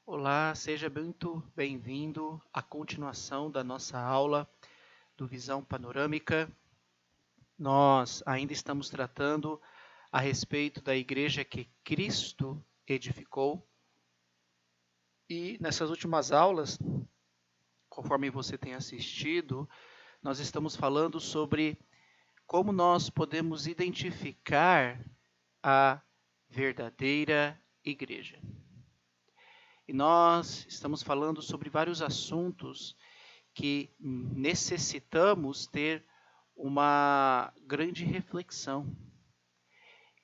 Olá, seja muito bem-vindo à continuação da nossa aula do Visão Panorâmica. Nós ainda estamos tratando a respeito da igreja que Cristo edificou. E nessas últimas aulas, conforme você tem assistido, nós estamos falando sobre como nós podemos identificar a verdadeira igreja. E nós estamos falando sobre vários assuntos que necessitamos ter uma grande reflexão.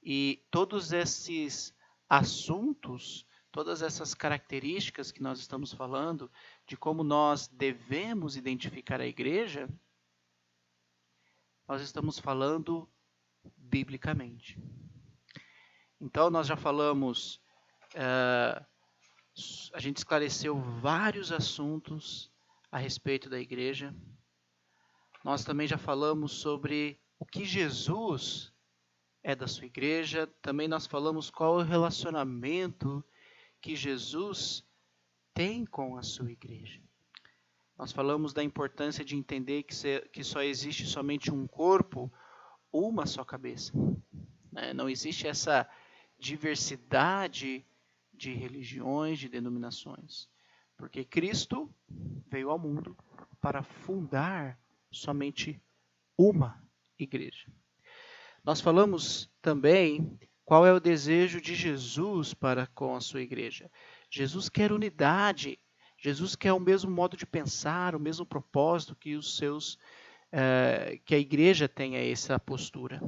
E todos esses assuntos, todas essas características que nós estamos falando, de como nós devemos identificar a igreja, nós estamos falando biblicamente. Então, nós já falamos, a gente esclareceu vários assuntos a respeito da igreja. Nós também já falamos sobre o que Jesus é da sua igreja. Também nós falamos qual é o relacionamento que Jesus tem com a sua igreja. Nós falamos da importância de entender que só existe somente um corpo, uma só cabeça. Não existe essa diversidade de religiões, de denominações. Porque Cristo veio ao mundo para fundar somente uma igreja. Nós falamos também qual é o desejo de Jesus para com a sua igreja. Jesus quer unidade. Jesus quer o mesmo modo de pensar, o mesmo propósito que que a igreja tenha essa postura.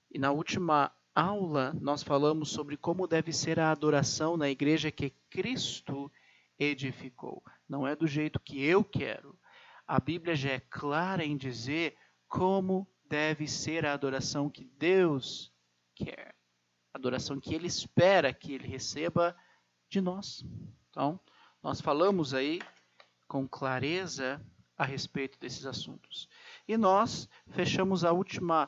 E na última aula nós falamos sobre como deve ser a adoração na igreja que Cristo edificou. Não é do jeito que eu quero. A Bíblia já é clara em dizer como deve ser a adoração que Deus quer. A adoração que Ele espera que Ele receba de nós. Então, nós falamos aí com clareza a respeito desses assuntos. E nós fechamos a última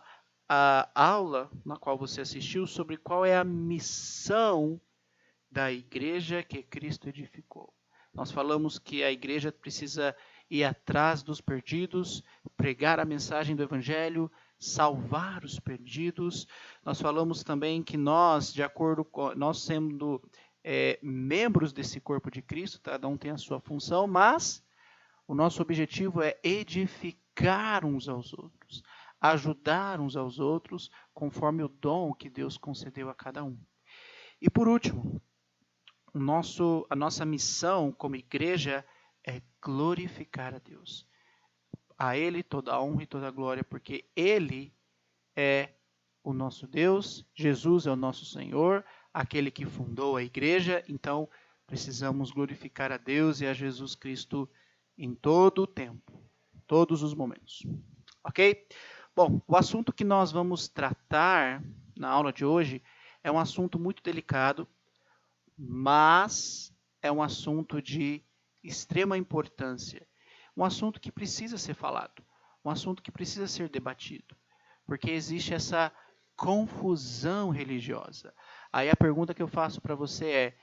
aula na qual você assistiu sobre qual é a missão da igreja que Cristo edificou. Nós falamos que a igreja precisa ir atrás dos perdidos, pregar a mensagem do evangelho, salvar os perdidos. Nós falamos também que nós, de acordo com nós sendo membros desse corpo de Cristo, cada um tem a sua função, mas o nosso objetivo é edificar uns aos outros, ajudar uns aos outros, conforme o dom que Deus concedeu a cada um. E por último, a nossa missão como igreja é glorificar a Deus. A Ele toda a honra e toda a glória, porque Ele é o nosso Deus, Jesus é o nosso Senhor, aquele que fundou a igreja, então precisamos glorificar a Deus e a Jesus Cristo em todo o tempo, todos os momentos. Ok? Bom, o assunto que nós vamos tratar na aula de hoje é um assunto muito delicado, mas é um assunto de extrema importância. Um assunto que precisa ser falado, um assunto que precisa ser debatido, porque existe essa confusão religiosa. Aí a pergunta que eu faço para você é: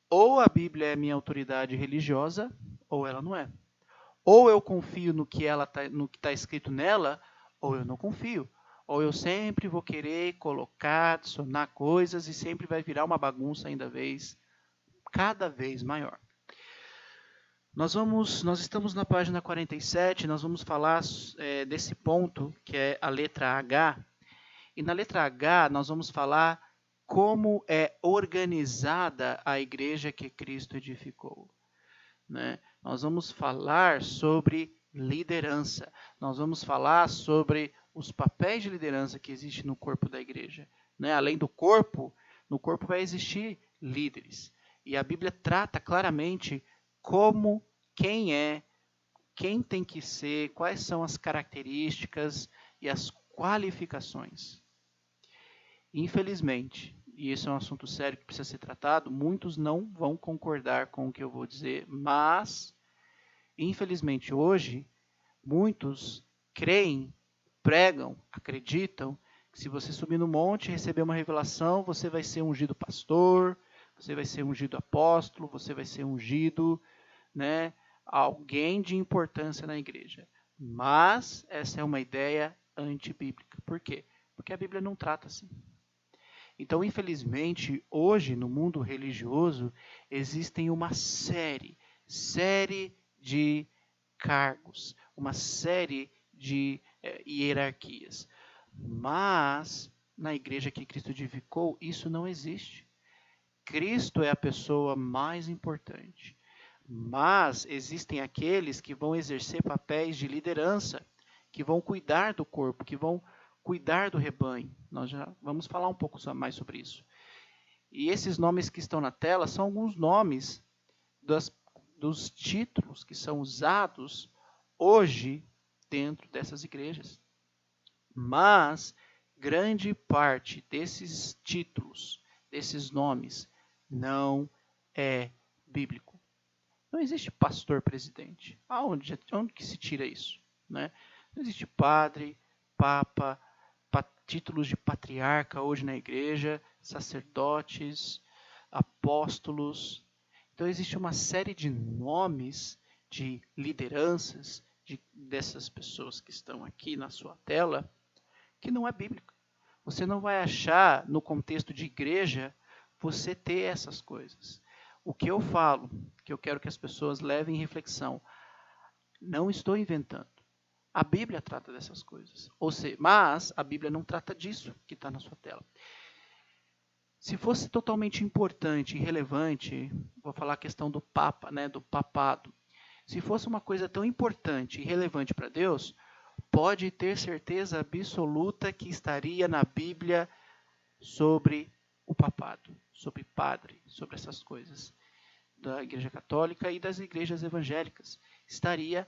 ou a Bíblia é minha autoridade religiosa, ou ela não é. Ou eu confio no que está escrito nela, ou eu não confio. Ou eu sempre vou querer colocar, adicionar coisas e sempre vai virar uma bagunça cada vez maior. Nós estamos na página 47, nós vamos falar desse ponto, que é a letra H. E na letra H nós vamos falar como é organizada a igreja que Cristo edificou. Né? Nós vamos falar sobre liderança. Nós vamos falar sobre os papéis de liderança que existem no corpo da igreja. Né? Além do corpo, no corpo vai existir líderes. E a Bíblia trata claramente quem tem que ser, quais são as características e as qualificações. Infelizmente, e esse é um assunto sério que precisa ser tratado, muitos não vão concordar com o que eu vou dizer, mas, infelizmente, hoje, muitos creem, pregam, acreditam que se você subir no monte e receber uma revelação, você vai ser ungido pastor, você vai ser ungido apóstolo, você vai ser ungido, né, alguém de importância na igreja. Mas essa é uma ideia antibíblica. Por quê? Porque a Bíblia não trata assim. Então, infelizmente, hoje no mundo religioso existem uma série de cargos, uma série de hierarquias. Mas na igreja que Cristo edificou, isso não existe. Cristo é a pessoa mais importante. Mas existem aqueles que vão exercer papéis de liderança, que vão cuidar do corpo, que vão cuidar do rebanho. Nós já vamos falar um pouco mais sobre isso. E esses nomes que estão na tela são alguns nomes dos títulos que são usados hoje dentro dessas igrejas. Mas grande parte desses títulos, desses nomes, não é bíblico. Não existe pastor presidente. Onde que se tira isso? Né? Não existe padre, papa, títulos de patriarca hoje na igreja, sacerdotes, apóstolos. Então existe uma série de nomes de lideranças dessas pessoas que estão aqui na sua tela que não é bíblico. Você não vai achar no contexto de igreja você ter essas coisas. O que eu falo, que eu quero que as pessoas levem em reflexão, não estou inventando. A Bíblia trata dessas coisas. Mas a Bíblia não trata disso que está na sua tela. Se fosse totalmente importante e relevante, vou falar a questão do Papa, né, do papado. Se fosse uma coisa tão importante e relevante para Deus, pode ter certeza absoluta que estaria na Bíblia sobre o papado, sobre padre, sobre essas coisas da Igreja Católica e das igrejas evangélicas. Estaria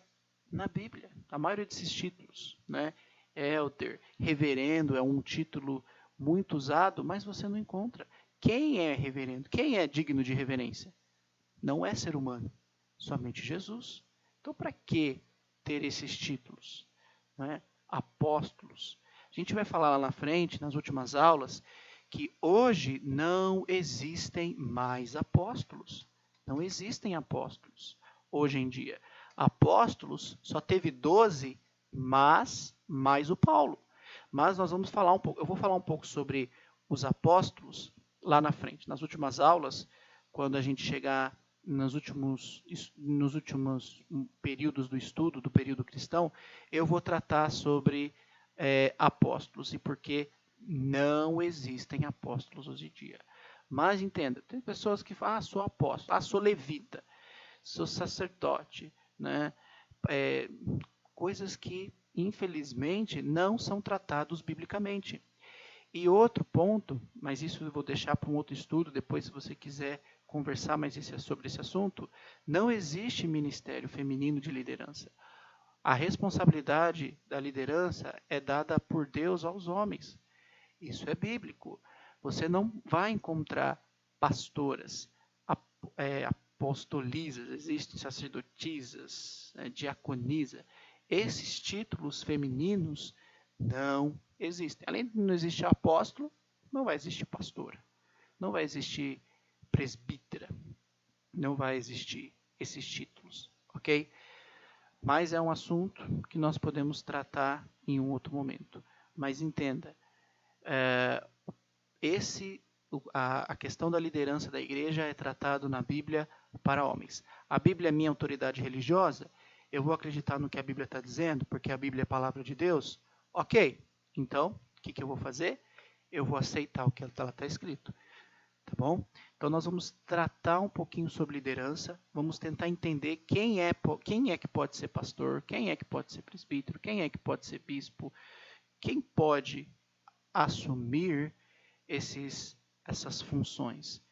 na Bíblia, a maioria desses títulos, né? Elder, reverendo é um título muito usado, mas você não encontra. Quem é reverendo? Quem é digno de reverência? Não é ser humano, somente Jesus. Então, para que ter esses títulos? Né? Apóstolos. A gente vai falar lá na frente, nas últimas aulas, que hoje não existem mais apóstolos. Não existem apóstolos hoje em dia. Apóstolos só teve 12, mas mais o Paulo. Mas nós vamos falar um pouco, eu vou falar um pouco sobre os apóstolos lá na frente, nas últimas aulas, quando a gente chegar nos últimos períodos do estudo, do período cristão, eu vou tratar sobre apóstolos e por que não existem apóstolos hoje em dia. Mas entenda, tem pessoas que falam, sou apóstolo, sou levita, sou sacerdote, né? Coisas que, infelizmente, não são tratados biblicamente. E outro ponto, mas isso eu vou deixar para um outro estudo, depois se você quiser conversar mais sobre esse assunto, não existe ministério feminino de liderança. A responsabilidade da liderança é dada por Deus aos homens. Isso é bíblico. Você não vai encontrar pastoras, apostolisas, existem sacerdotisas, diaconisa. Esses títulos femininos não existem. Além de não existir apóstolo, não vai existir pastora, não vai existir presbítera, não vai existir esses títulos, ok? Mas é um assunto que nós podemos tratar em um outro momento. Mas entenda, a questão da liderança da igreja é tratado na Bíblia para homens. A Bíblia é minha autoridade religiosa? Eu vou acreditar no que a Bíblia está dizendo, porque a Bíblia é a palavra de Deus? Ok, então, o que eu vou fazer? Eu vou aceitar o que ela está escrito. Tá bom? Então nós vamos tratar um pouquinho sobre liderança, vamos tentar entender quem é que pode ser pastor, quem é que pode ser presbítero, quem é que pode ser bispo, quem pode assumir essas funções.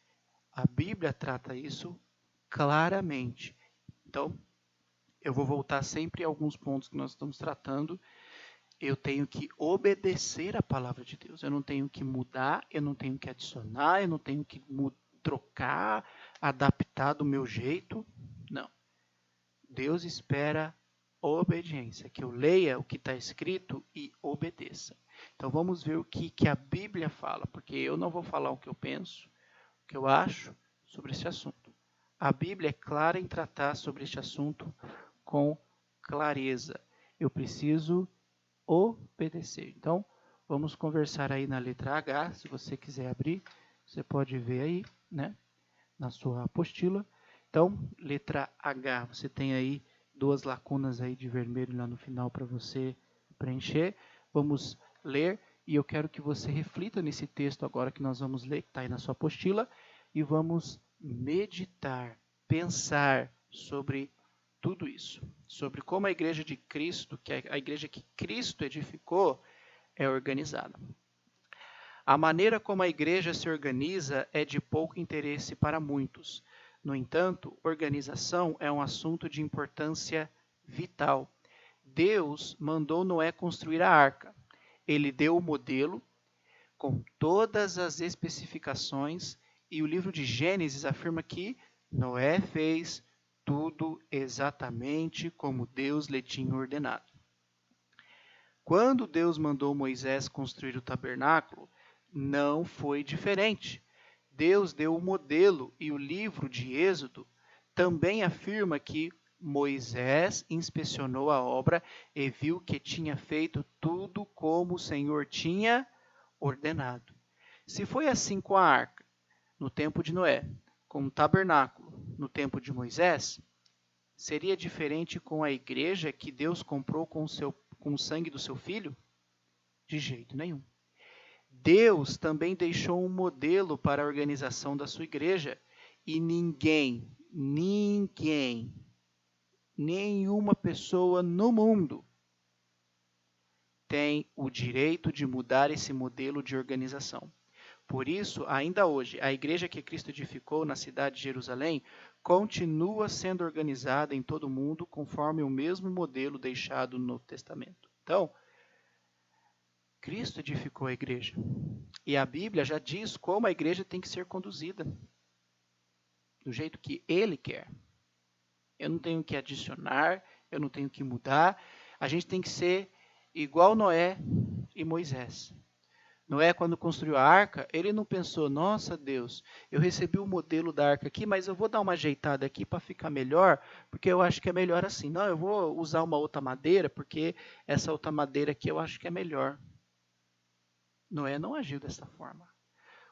A Bíblia trata isso claramente. Então, eu vou voltar sempre a alguns pontos que nós estamos tratando. Eu tenho que obedecer a palavra de Deus. Eu não tenho que mudar, eu não tenho que adicionar, eu não tenho que trocar, adaptar do meu jeito. Não. Deus espera obediência, que eu leia o que está escrito e obedeça. Então vamos ver o que a Bíblia fala, porque eu não vou falar o que eu penso, o que eu acho, sobre este assunto. A Bíblia é clara em tratar sobre este assunto com clareza. Eu preciso obedecer. Então, vamos conversar aí na letra H. Se você quiser abrir, você pode ver aí, né, na sua apostila. Então, letra H, você tem aí 2 lacunas aí de vermelho lá no final para você preencher. Vamos ler e eu quero que você reflita nesse texto agora que nós vamos ler, que está aí na sua apostila, e vamos meditar, pensar sobre tudo isso, sobre como a igreja de Cristo, que é a igreja que Cristo edificou, é organizada. A maneira como a igreja se organiza é de pouco interesse para muitos. No entanto, organização é um assunto de importância vital. Deus mandou Noé construir a arca. Ele deu o modelo com todas as especificações e o livro de Gênesis afirma que Noé fez tudo exatamente como Deus lhe tinha ordenado. Quando Deus mandou Moisés construir o tabernáculo, não foi diferente. Deus deu o modelo e o livro de Êxodo também afirma que Moisés inspecionou a obra e viu que tinha feito tudo como o Senhor tinha ordenado. Se foi assim com a arca, no tempo de Noé, com o tabernáculo, no tempo de Moisés, seria diferente com a igreja que Deus comprou com o sangue do seu filho? De jeito nenhum. Deus também deixou um modelo para a organização da sua igreja e nenhuma pessoa no mundo tem o direito de mudar esse modelo de organização. Por isso, ainda hoje, a igreja que Cristo edificou na cidade de Jerusalém continua sendo organizada em todo o mundo conforme o mesmo modelo deixado no Novo Testamento. Então, Cristo edificou a igreja. E a Bíblia já diz como a igreja tem que ser conduzida. Do jeito que Ele quer. Eu não tenho que adicionar, eu não tenho que mudar. A gente tem que ser igual Noé e Moisés. Noé, quando construiu a arca, ele não pensou, nossa Deus, eu recebi o modelo da arca aqui, mas eu vou dar uma ajeitada aqui para ficar melhor, porque eu acho que é melhor assim. Não, eu vou usar uma outra madeira, porque essa outra madeira aqui eu acho que é melhor. Noé não agiu dessa forma.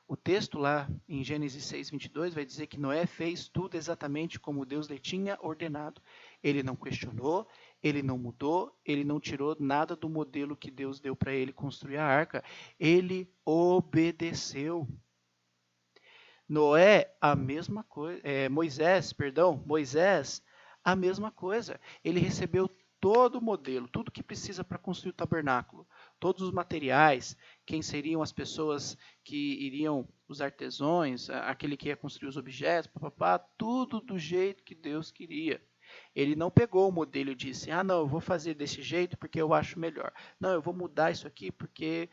O texto lá em Gênesis 6:22 vai dizer que Noé fez tudo exatamente como Deus lhe tinha ordenado. Ele não questionou, ele não mudou, ele não tirou nada do modelo que Deus deu para ele construir a arca. Ele obedeceu. Noé, a mesma coisa. Moisés, a mesma coisa. Ele recebeu todo o modelo, tudo que precisa para construir o tabernáculo, todos os materiais, quem seriam as pessoas que iriam, os artesãos, aquele que ia construir os objetos, tudo do jeito que Deus queria. Ele não pegou o modelo e disse, não, eu vou fazer desse jeito porque eu acho melhor. Não, eu vou mudar isso aqui porque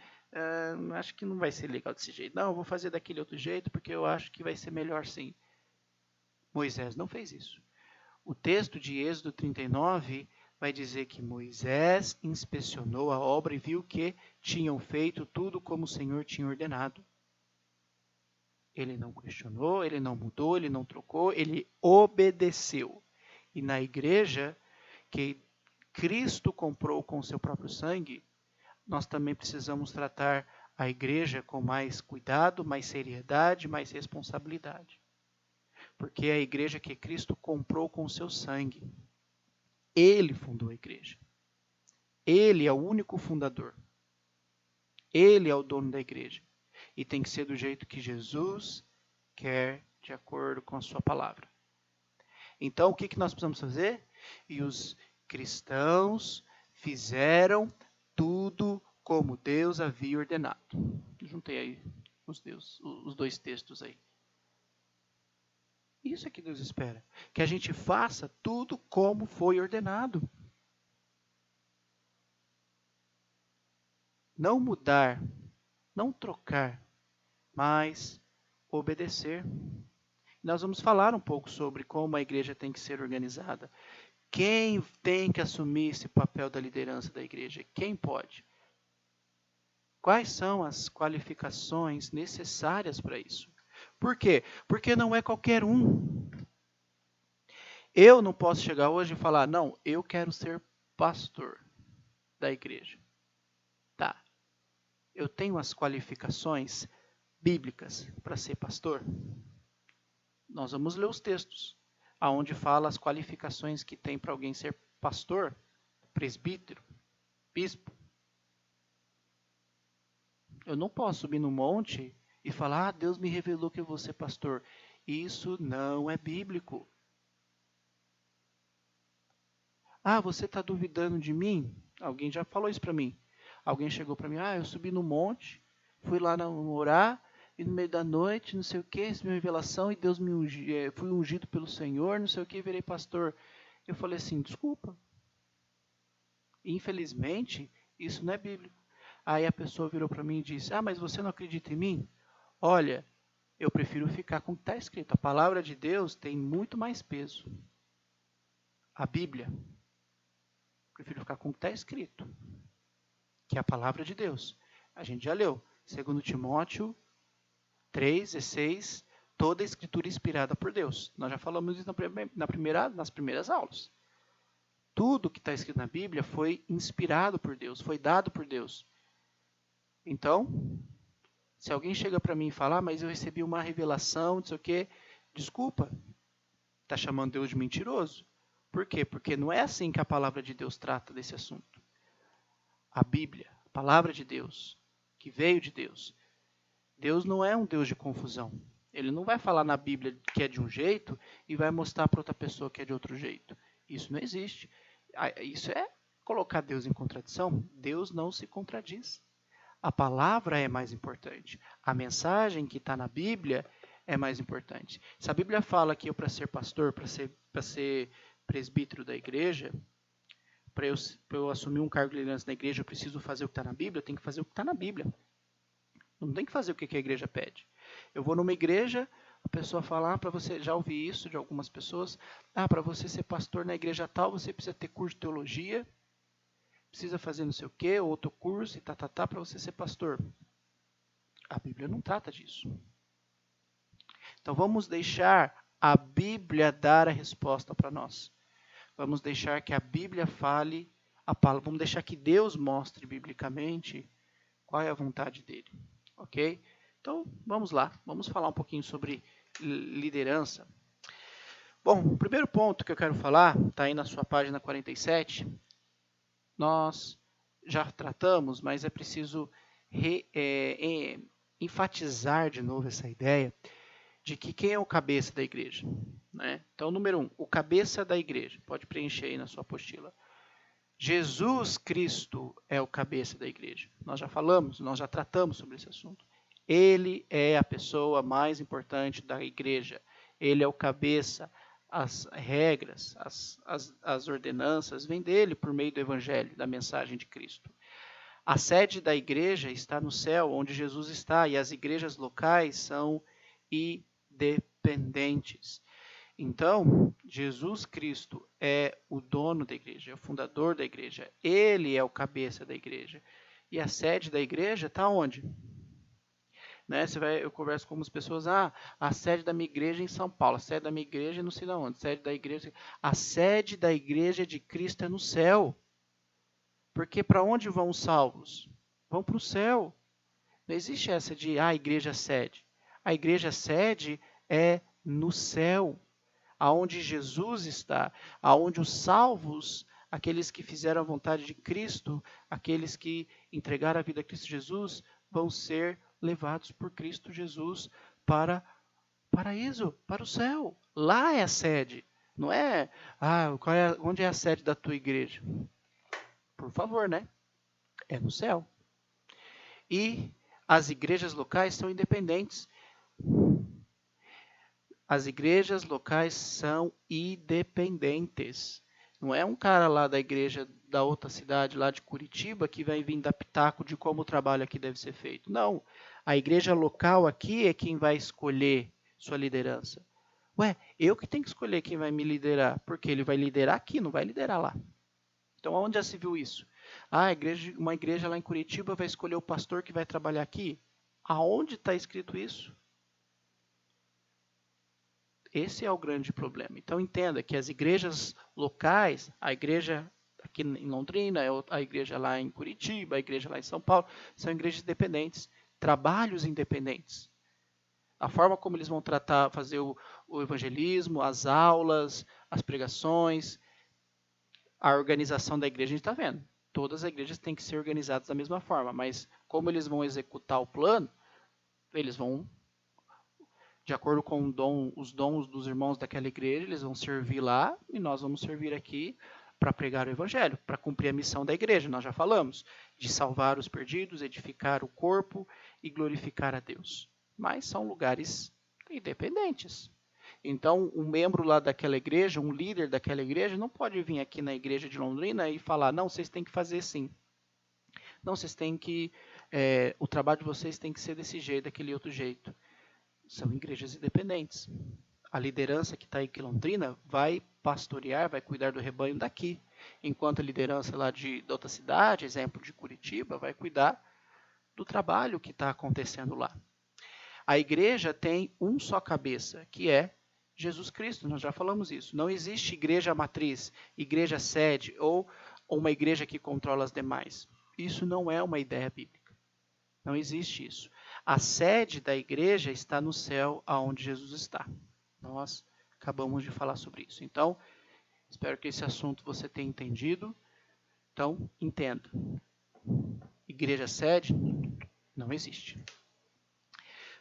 acho que não vai ser legal desse jeito. Não, eu vou fazer daquele outro jeito porque eu acho que vai ser melhor sim. Moisés não fez isso. O texto de Êxodo 39 vai dizer que Moisés inspecionou a obra e viu que tinham feito tudo como o Senhor tinha ordenado. Ele não questionou, ele não mudou, ele não trocou, ele obedeceu. E na igreja que Cristo comprou com o seu próprio sangue, nós também precisamos tratar a igreja com mais cuidado, mais seriedade, mais responsabilidade. Porque é a igreja que Cristo comprou com o seu sangue. Ele fundou a igreja. Ele é o único fundador. Ele é o dono da igreja. E tem que ser do jeito que Jesus quer, de acordo com a sua palavra. Então, o que nós precisamos fazer? E os cristãos fizeram tudo como Deus havia ordenado. Juntei aí os 2 textos aí. Isso é que Deus espera. Que a gente faça tudo como foi ordenado. Não mudar, não trocar, mas obedecer. Nós vamos falar um pouco sobre como a igreja tem que ser organizada. Quem tem que assumir esse papel da liderança da igreja? Quem pode? Quais são as qualificações necessárias para isso? Por quê? Porque não é qualquer um. Eu não posso chegar hoje e falar, não, eu quero ser pastor da igreja. Tá, eu tenho as qualificações bíblicas para ser pastor? Nós vamos ler os textos, aonde fala as qualificações que tem para alguém ser pastor, presbítero, bispo. Eu não posso subir no monte e falar, Deus me revelou que eu vou ser pastor. Isso não é bíblico. Você está duvidando de mim? Alguém já falou isso para mim. Alguém chegou para mim, eu subi no monte, fui lá orar, e no meio da noite, não sei o que, recebi uma revelação, e Deus fui ungido pelo Senhor, não sei o que, virei pastor. Eu falei assim, desculpa. Infelizmente, isso não é bíblico. Aí a pessoa virou para mim e disse, mas você não acredita em mim? Olha, eu prefiro ficar com o que está escrito. A palavra de Deus tem muito mais peso. A Bíblia. Prefiro ficar com o que está escrito, que é a palavra de Deus. A gente já leu. 2 Timóteo 3:16, toda a escritura inspirada por Deus. Nós já falamos isso nas primeiras aulas. Tudo que está escrito na Bíblia foi inspirado por Deus, foi dado por Deus. Então, se alguém chega para mim e fala, mas eu recebi uma revelação, não sei o quê, desculpa, está chamando Deus de mentiroso. Por quê? Porque não é assim que a palavra de Deus trata desse assunto. A Bíblia, a palavra de Deus, que veio de Deus. Deus não é um Deus de confusão. Ele não vai falar na Bíblia que é de um jeito e vai mostrar para outra pessoa que é de outro jeito. Isso não existe. Isso é colocar Deus em contradição. Deus não se contradiz. A palavra é mais importante. A mensagem que está na Bíblia é mais importante. Se a Bíblia fala que eu, para ser pastor, para ser presbítero da igreja, para eu assumir um cargo de liderança na igreja, eu preciso fazer o que está na Bíblia, eu tenho que fazer o que está na Bíblia. Eu não tenho que fazer o que a igreja pede. Eu vou numa igreja, a pessoa fala, para você, já ouvi isso de algumas pessoas, para você ser pastor na igreja tal, você precisa ter curso de teologia, precisa fazer não sei o quê, outro curso, e para você ser pastor. A Bíblia não trata disso. Então vamos deixar a Bíblia dar a resposta para nós. Vamos deixar que a Bíblia fale a palavra. Vamos deixar que Deus mostre biblicamente qual é a vontade dele. Ok? Então vamos lá. Vamos falar um pouquinho sobre liderança. Bom, o primeiro ponto que eu quero falar, está aí na sua página 47. Nós já tratamos, mas é preciso enfatizar de novo essa ideia de que quem é o cabeça da igreja. Né? Então, número 1, o cabeça da igreja. Pode preencher aí na sua apostila. Jesus Cristo é o cabeça da igreja. Nós já falamos, nós já tratamos sobre esse assunto. Ele é a pessoa mais importante da igreja. Ele é o cabeça. As regras, as ordenanças vêm dele por meio do evangelho, da mensagem de Cristo. A sede da igreja está no céu, onde Jesus está, e as igrejas locais são independentes. Então, Jesus Cristo é o dono da igreja, é o fundador da igreja. Ele é o cabeça da igreja. E a sede da igreja está onde? Né? Eu converso com algumas pessoas, a sede da minha igreja é em São Paulo, a sede da minha igreja é não sei de onde, a sede da igreja de Cristo é no céu. Porque para onde vão os salvos? Vão para o céu. Não existe essa de igreja sede. A igreja sede é no céu, aonde Jesus está, aonde os salvos, aqueles que fizeram a vontade de Cristo, aqueles que entregaram a vida a Cristo Jesus, vão ser levados por Cristo Jesus para o paraíso, para o céu. Lá é a sede. Não é, onde é a sede da tua igreja? Por favor, né? É no céu. E as igrejas locais são independentes. As igrejas locais são independentes. Não é um cara lá da igreja da outra cidade, lá de Curitiba, que vai vir dar pitaco de como o trabalho aqui deve ser feito. Não. A igreja local aqui é quem vai escolher sua liderança. Eu que tenho que escolher quem vai me liderar, porque ele vai liderar aqui, não vai liderar lá. Então, onde já se viu isso? Uma igreja lá em Curitiba vai escolher o pastor que vai trabalhar aqui? Aonde está escrito isso? Esse é o grande problema. Então entenda que as igrejas locais, a igreja aqui em Londrina, a igreja lá em Curitiba, a igreja lá em São Paulo, são igrejas independentes, trabalhos independentes. A forma como eles vão fazer o evangelismo, as aulas, as pregações, a organização da igreja, a gente está vendo. Todas as igrejas têm que ser organizadas da mesma forma, mas como eles vão executar o plano, eles vão, de acordo com os dons dos irmãos daquela igreja, eles vão servir lá e nós vamos servir aqui para pregar o evangelho, para cumprir a missão da igreja. Nós já falamos de salvar os perdidos, edificar o corpo e glorificar a Deus. Mas são lugares independentes. Então, um membro lá daquela igreja, um líder daquela igreja, não pode vir aqui na igreja de Londrina e falar, não, vocês têm que fazer assim. Não, vocês têm que, o trabalho de vocês tem que ser desse jeito, daquele outro jeito. São igrejas independentes. A liderança que está aí em Londrina vai pastorear, vai cuidar do rebanho daqui. Enquanto a liderança lá da outra cidade, exemplo de Curitiba, vai cuidar do trabalho que está acontecendo lá. A igreja tem um só cabeça, que é Jesus Cristo. Nós já falamos isso. Não existe igreja matriz, igreja sede ou uma igreja que controla as demais. Isso não é uma ideia bíblica. Não existe isso. A sede da igreja está no céu, aonde Jesus está. Nós acabamos de falar sobre isso. Então, espero que esse assunto você tenha entendido. Então, entenda. Igreja sede não existe.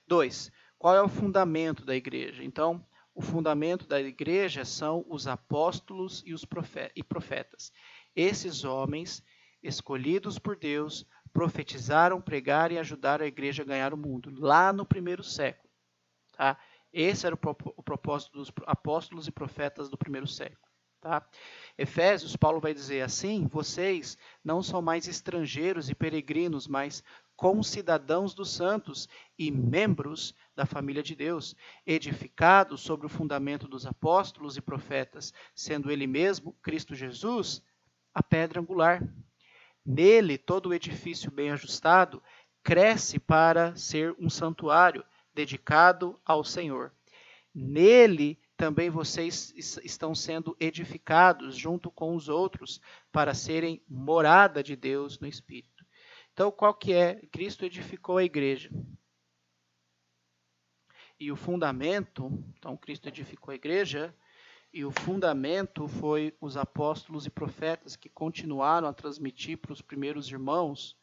2. Qual é o fundamento da igreja? Então, o fundamento da igreja são os apóstolos e os profetas. Esses homens, escolhidos por Deus, profetizaram, pregaram e ajudaram a igreja a ganhar o mundo, lá no primeiro século. Tá? Esse era o propósito dos apóstolos e profetas do primeiro século. Tá? Efésios, Paulo vai dizer assim, vocês não são mais estrangeiros e peregrinos, mas concidadãos dos santos e membros da família de Deus, edificados sobre o fundamento dos apóstolos e profetas, sendo ele mesmo, Cristo Jesus, a pedra angular. Nele, todo o edifício bem ajustado cresce para ser um santuário dedicado ao Senhor. Nele também vocês estão sendo edificados junto com os outros para serem morada de Deus no Espírito. Então, qual que é? Cristo edificou a igreja. E o fundamento, então Cristo edificou a igreja, e o fundamento foi os apóstolos e profetas que continuaram a transmitir para os primeiros irmãos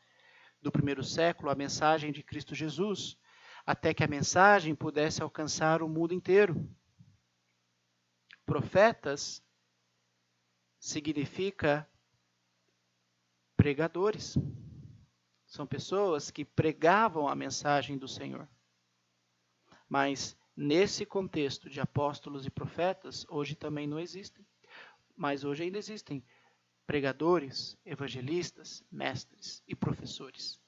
do primeiro século a mensagem de Cristo Jesus, até que a mensagem pudesse alcançar o mundo inteiro. Profetas significa pregadores. São pessoas que pregavam a mensagem do Senhor. Mas nesse contexto de apóstolos e profetas, hoje também não existem. Mas hoje ainda existem pregadores, evangelistas, mestres e professores.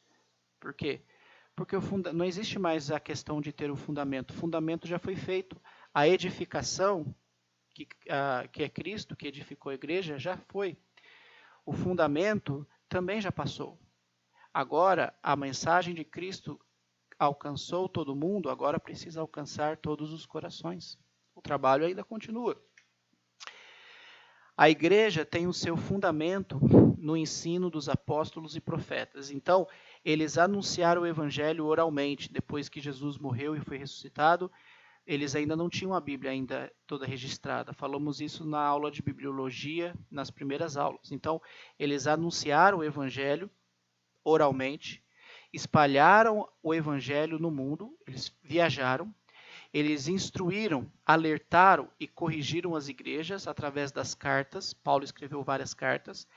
Por quê? Porque não existe mais a questão de ter um fundamento. O fundamento já foi feito. A edificação, que é Cristo, que edificou a igreja, já foi. O fundamento também já passou. Agora, a mensagem de Cristo alcançou todo mundo, agora precisa alcançar todos os corações. O trabalho ainda continua. A igreja tem o seu fundamento no ensino dos apóstolos e profetas. Então, eles anunciaram o evangelho oralmente. Depois que Jesus morreu e foi ressuscitado, eles ainda não tinham a Bíblia ainda toda registrada. Falamos isso na aula de bibliologia, nas primeiras aulas. Então, eles anunciaram o evangelho oralmente, espalharam o evangelho no mundo, eles viajaram, eles instruíram, alertaram e corrigiram as igrejas através das cartas. Paulo escreveu várias cartas,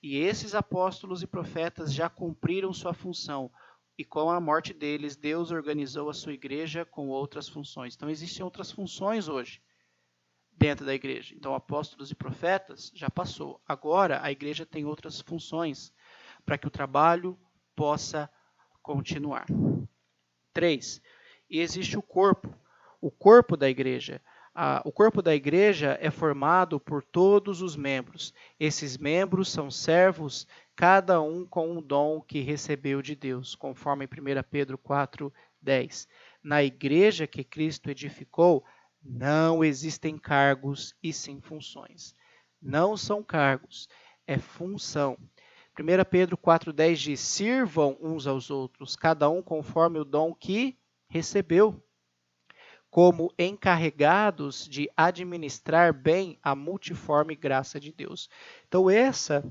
e esses apóstolos e profetas já cumpriram sua função. E com a morte deles, Deus organizou a sua igreja com outras funções. Então, existem outras funções hoje dentro da igreja. Então, apóstolos e profetas já passou. Agora, a igreja tem outras funções para que o trabalho possa continuar. 3. E existe o corpo da igreja. O corpo da igreja é formado por todos os membros. Esses membros são servos, cada um com um dom que recebeu de Deus, conforme 1 Pedro 4:10. Na igreja que Cristo edificou, Não existem cargos e sim funções. Não são cargos, é função. 1 Pedro 4,10 diz: sirvam uns aos outros, cada um conforme o dom que recebeu, como encarregados de administrar bem a multiforme graça de Deus. Então, essa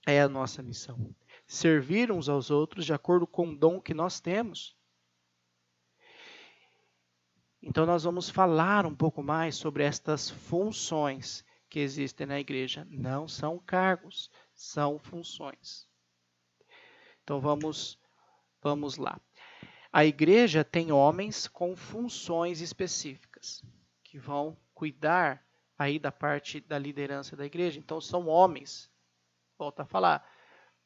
é a nossa missão. Servir uns aos outros de acordo com o dom que nós temos. Então, nós vamos falar um pouco mais sobre estas funções que existem na igreja. Não são cargos, são funções. Então, vamos lá. A igreja tem homens com funções específicas, que vão cuidar aí da parte da liderança da igreja. Então, são homens. Volto a falar.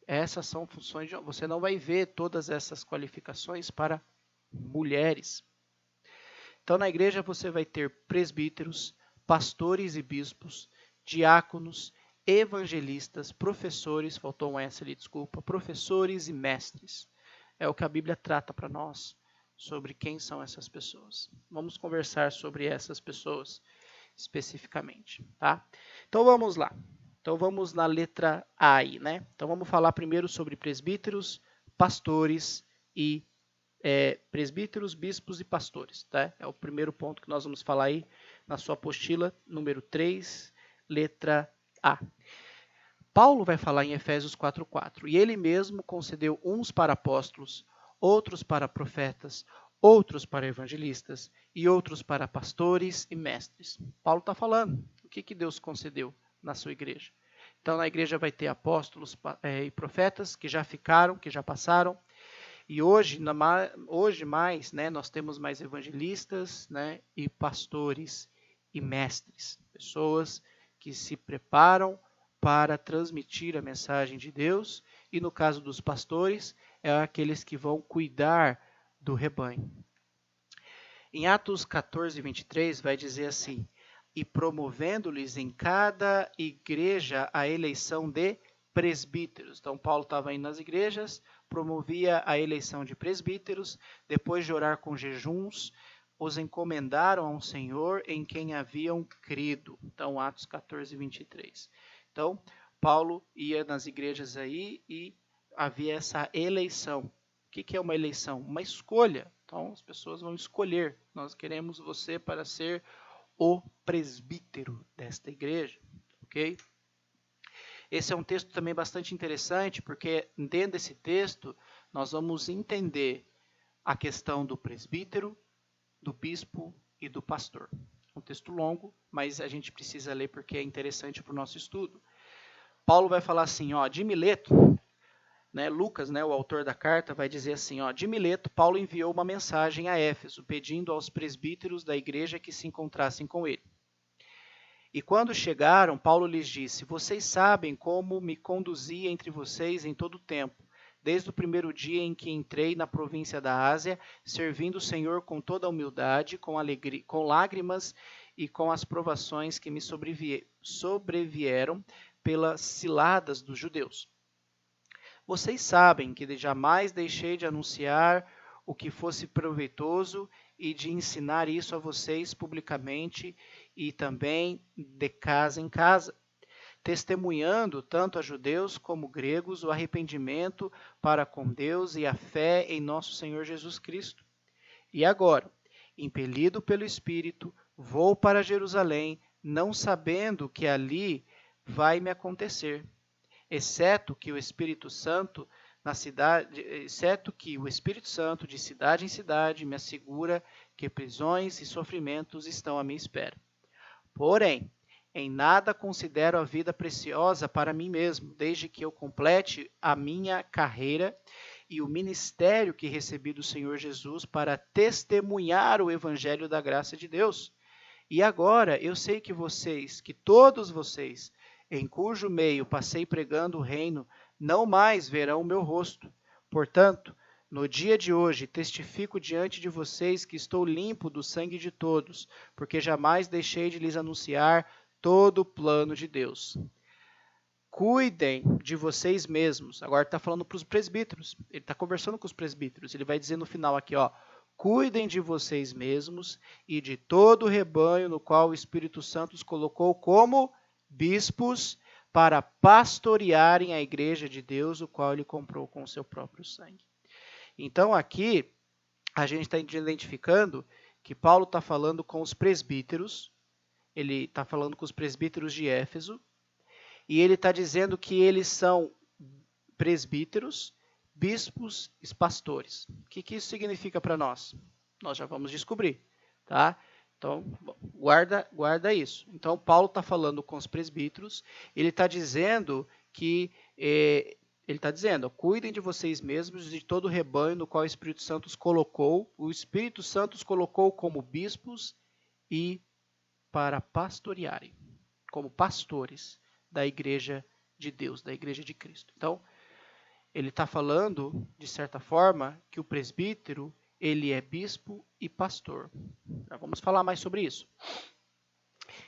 Essas são funções de... Você não vai ver todas essas qualificações para mulheres. Então, na igreja você vai ter presbíteros, pastores e bispos, diáconos, evangelistas, professores, faltou um S ali, desculpa, professores e mestres. É o que a Bíblia trata para nós sobre quem são essas pessoas. Vamos conversar sobre essas pessoas especificamente, tá? Então, vamos lá. Então, vamos na letra A aí, né? Então, vamos falar primeiro sobre presbíteros, pastores e presbíteros, bispos e pastores. Tá? É o primeiro ponto que nós vamos falar aí na sua apostila, número 3, letra A. Paulo vai falar em Efésios 4:4. E ele mesmo concedeu uns para apóstolos, outros para profetas, outros para evangelistas e outros para pastores e mestres. Paulo está falando o que Deus concedeu na sua igreja. Então, na igreja vai ter apóstolos e profetas que já ficaram, que já passaram. E hoje mais, né, nós temos mais evangelistas, né, e pastores e mestres, pessoas que se preparam para transmitir a mensagem de Deus, e no caso dos pastores, é aqueles que vão cuidar do rebanho. Em Atos 14:23 vai dizer assim: e promovendo-lhes em cada igreja a eleição de presbíteros. Então, Paulo estava indo nas igrejas, promovia a eleição de presbíteros, depois de orar com jejuns, os encomendaram a um Senhor em quem haviam crido. Então, Atos 14:23. Então, Paulo ia nas igrejas aí e havia essa eleição. O que é uma eleição? Uma escolha. Então, as pessoas vão escolher. Nós queremos você para ser o presbítero desta igreja, ok? Esse é um texto também bastante interessante, porque dentro desse texto nós vamos entender a questão do presbítero, do bispo e do pastor. Um texto longo, mas a gente precisa ler porque é interessante para o nosso estudo. Paulo vai falar assim, ó, de Mileto, né, Lucas, né, o autor da carta, vai dizer assim, ó, de Mileto, Paulo enviou uma mensagem a Éfeso, pedindo aos presbíteros da igreja que se encontrassem com ele. E quando chegaram, Paulo lhes disse, vocês sabem como me conduzi entre vocês em todo o tempo, desde o primeiro dia em que entrei na província da Ásia, servindo o Senhor com toda a humildade, com alegria, com lágrimas e com as provações que me sobrevieram pelas ciladas dos judeus. Vocês sabem que jamais deixei de anunciar o que fosse proveitoso e de ensinar isso a vocês publicamente e também de casa em casa, testemunhando tanto a judeus como gregos o arrependimento para com Deus e a fé em nosso Senhor Jesus Cristo. E agora, impelido pelo Espírito, vou para Jerusalém, não sabendo que ali vai me acontecer, exceto que o Espírito Santo de cidade em cidade me assegura que prisões e sofrimentos estão à minha espera. Porém, em nada considero a vida preciosa para mim mesmo, desde que eu complete a minha carreira e o ministério que recebi do Senhor Jesus para testemunhar o evangelho da graça de Deus. E agora eu sei que todos vocês, em cujo meio passei pregando o reino, não mais verão o meu rosto. Portanto, no dia de hoje, testifico diante de vocês que estou limpo do sangue de todos, porque jamais deixei de lhes anunciar todo o plano de Deus. Cuidem de vocês mesmos. Agora está falando para os presbíteros. Ele está conversando com os presbíteros. Ele vai dizer no final aqui, ó, cuidem de vocês mesmos e de todo o rebanho no qual o Espírito Santo os colocou como bispos para pastorearem a igreja de Deus, o qual ele comprou com o seu próprio sangue. Então aqui a gente está identificando que Paulo está falando com os presbíteros, ele está falando com os presbíteros de Éfeso, e ele está dizendo que eles são presbíteros, bispos e pastores. O que isso significa para nós? Nós já vamos descobrir, tá? Então, guarda isso. Então, Paulo está falando com os presbíteros, ele está dizendo que, cuidem de vocês mesmos e de todo o rebanho no qual o Espírito Santo os colocou. O Espírito Santo os colocou como bispos e para pastorearem, como pastores da igreja de Deus, da igreja de Cristo. Então, ele está falando, de certa forma, que o presbítero, ele é bispo e pastor. Já vamos falar mais sobre isso.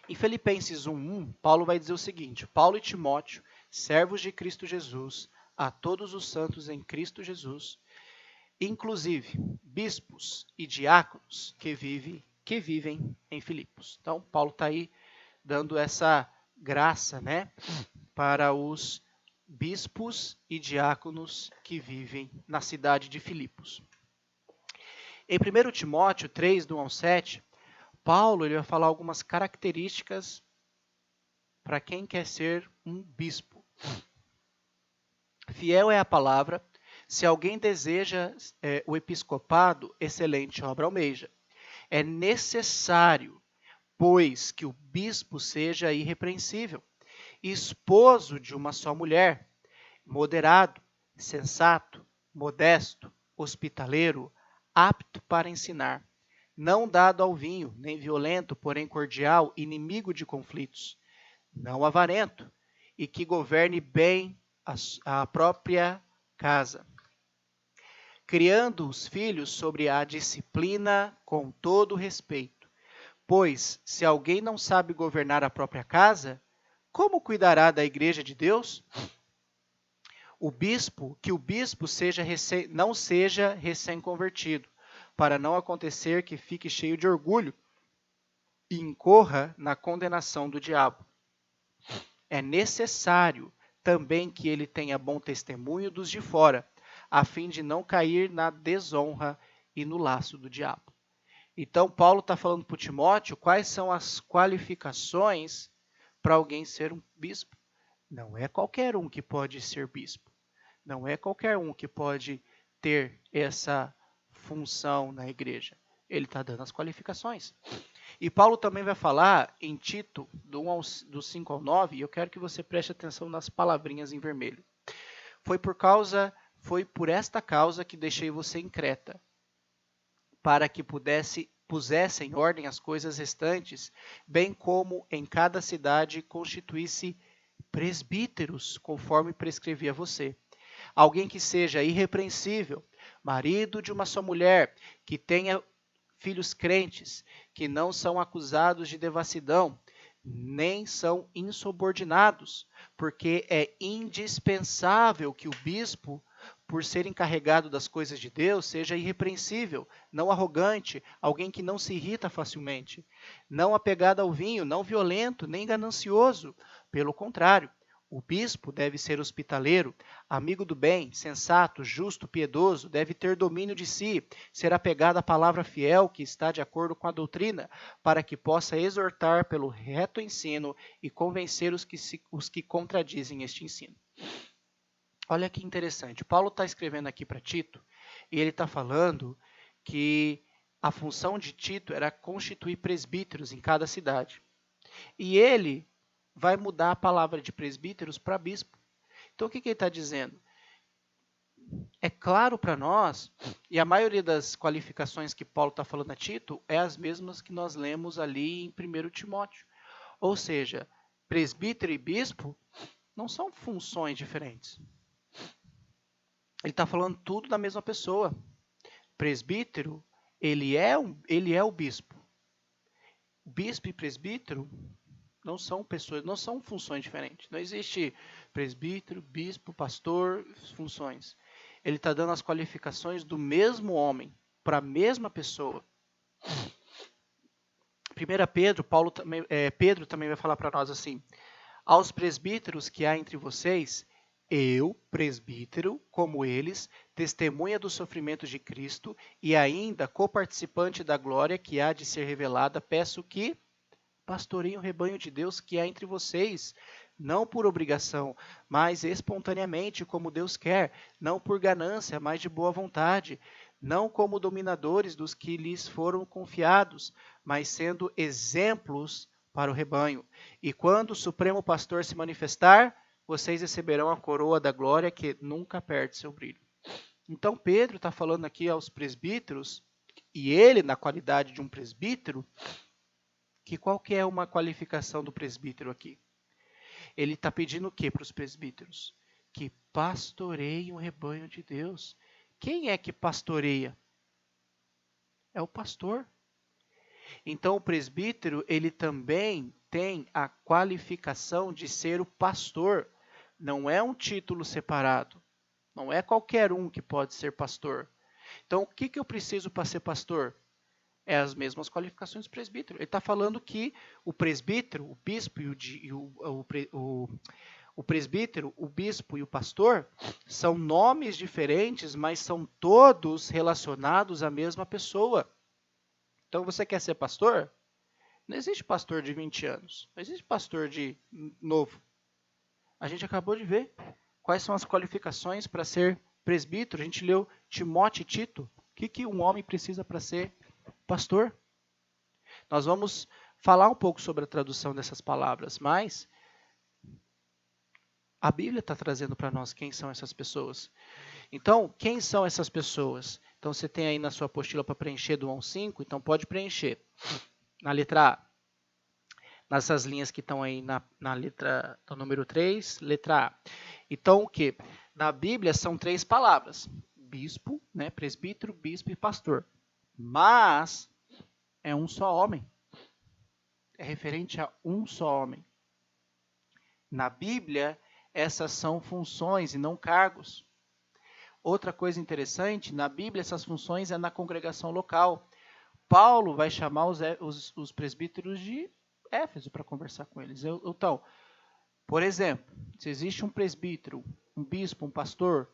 Em Filipenses 1:1, Paulo vai dizer o seguinte: Paulo e Timóteo, servos de Cristo Jesus, a todos os santos em Cristo Jesus, inclusive bispos e diáconos que vivem em Filipos. Então, Paulo está aí dando essa graça, né, para os bispos e diáconos que vivem na cidade de Filipos. Em 1 Timóteo 3, do 1 ao 7, Paulo ele vai falar algumas características para quem quer ser um bispo. Fiel é a palavra. Se alguém deseja o episcopado, excelente obra almeja. É necessário, pois, que o bispo seja irrepreensível, esposo de uma só mulher, moderado, sensato, modesto, hospitaleiro, apto para ensinar, não dado ao vinho, nem violento, porém cordial, inimigo de conflitos, não avarento, e que governe bem a própria casa, criando os filhos sobre a disciplina com todo respeito. Pois, se alguém não sabe governar a própria casa, como cuidará da igreja de Deus? Que o bispo não seja recém-convertido, para não acontecer que fique cheio de orgulho e incorra na condenação do diabo. É necessário também que ele tenha bom testemunho dos de fora, a fim de não cair na desonra e no laço do diabo. Então, Paulo está falando para Timóteo quais são as qualificações para alguém ser um bispo. Não é qualquer um que pode ser bispo. Não é qualquer um que pode ter essa função na igreja. Ele está dando as qualificações. E Paulo também vai falar em Tito, do 5 ao 9, e eu quero que você preste atenção nas palavrinhas em vermelho. Foi por esta causa que deixei você em Creta, para que pusesse em ordem as coisas restantes, bem como em cada cidade constituísse presbíteros, conforme prescrevia você. Alguém que seja irrepreensível, marido de uma só mulher, que tenha filhos crentes, que não são acusados de devassidão, nem são insubordinados, porque é indispensável que o bispo, por ser encarregado das coisas de Deus, seja irrepreensível, não arrogante, alguém que não se irrita facilmente, não apegado ao vinho, não violento, nem ganancioso. Pelo contrário, o bispo deve ser hospitaleiro, amigo do bem, sensato, justo, piedoso, deve ter domínio de si, ser apegado à palavra fiel que está de acordo com a doutrina, para que possa exortar pelo reto ensino e convencer os que contradizem este ensino. Olha que interessante, Paulo está escrevendo aqui para Tito, e ele está falando que a função de Tito era constituir presbíteros em cada cidade. E ele vai mudar a palavra de presbíteros para bispo. Então, o que ele está dizendo? É claro para nós, e a maioria das qualificações que Paulo está falando a Tito é as mesmas que nós lemos ali em 1 Timóteo. Ou seja, presbítero e bispo não são funções diferentes. Ele está falando tudo da mesma pessoa. Presbítero, ele é o bispo. Bispo e presbítero não são pessoas, não são funções diferentes. Não existe presbítero, bispo, pastor, funções. Ele está dando as qualificações do mesmo homem. para a mesma pessoa. 1 Pedro, Pedro também vai falar para nós assim: aos presbíteros que há entre vocês, eu, presbítero, como eles, testemunha dos sofrimentos de Cristo e ainda coparticipante da glória que há de ser revelada, peço que pastoreiem o rebanho de Deus que há entre vocês, não por obrigação, mas espontaneamente, como Deus quer, não por ganância, mas de boa vontade, não como dominadores dos que lhes foram confiados, mas sendo exemplos para o rebanho. E quando o Supremo Pastor se manifestar, vocês receberão a coroa da glória que nunca perde seu brilho. Então Pedro está falando aqui aos presbíteros, e ele, na qualidade de um presbítero, que qual que é uma qualificação do presbítero aqui? Ele está pedindo o que para os presbíteros? Que pastoreiem o rebanho de Deus. Quem é que pastoreia? É o pastor. Então o presbítero, ele também tem a qualificação de ser o pastor. Não é um título separado. Não é qualquer um que pode ser pastor. Então o que eu preciso para ser pastor? É as mesmas qualificações do presbítero. Ele está falando que o presbítero, o bispo o presbítero, o bispo e o pastor são nomes diferentes, mas são todos relacionados à mesma pessoa. Então você quer ser pastor? Não existe pastor de 20 anos. Não existe pastor de novo. A gente acabou de ver quais são as qualificações para ser presbítero. A gente leu Timóteo e Tito. O que um homem precisa para ser pastor? Nós vamos falar um pouco sobre a tradução dessas palavras, mas a Bíblia está trazendo para nós quem são essas pessoas. Então, quem são essas pessoas? Então, você tem aí na sua apostila para preencher do 1 ao 5, então pode preencher. Na letra A, nessas linhas que estão aí na letra do número 3, letra A. Então, o que? Na Bíblia são 3 palavras: bispo, né, presbítero, bispo e pastor. Mas é um só homem. É referente a um só homem. Na Bíblia, essas são funções e não cargos. Outra coisa interessante, na Bíblia essas funções é na congregação local. Paulo vai chamar os presbíteros de Éfeso para conversar com eles. Então, por exemplo, se existe um presbítero, um bispo, um pastor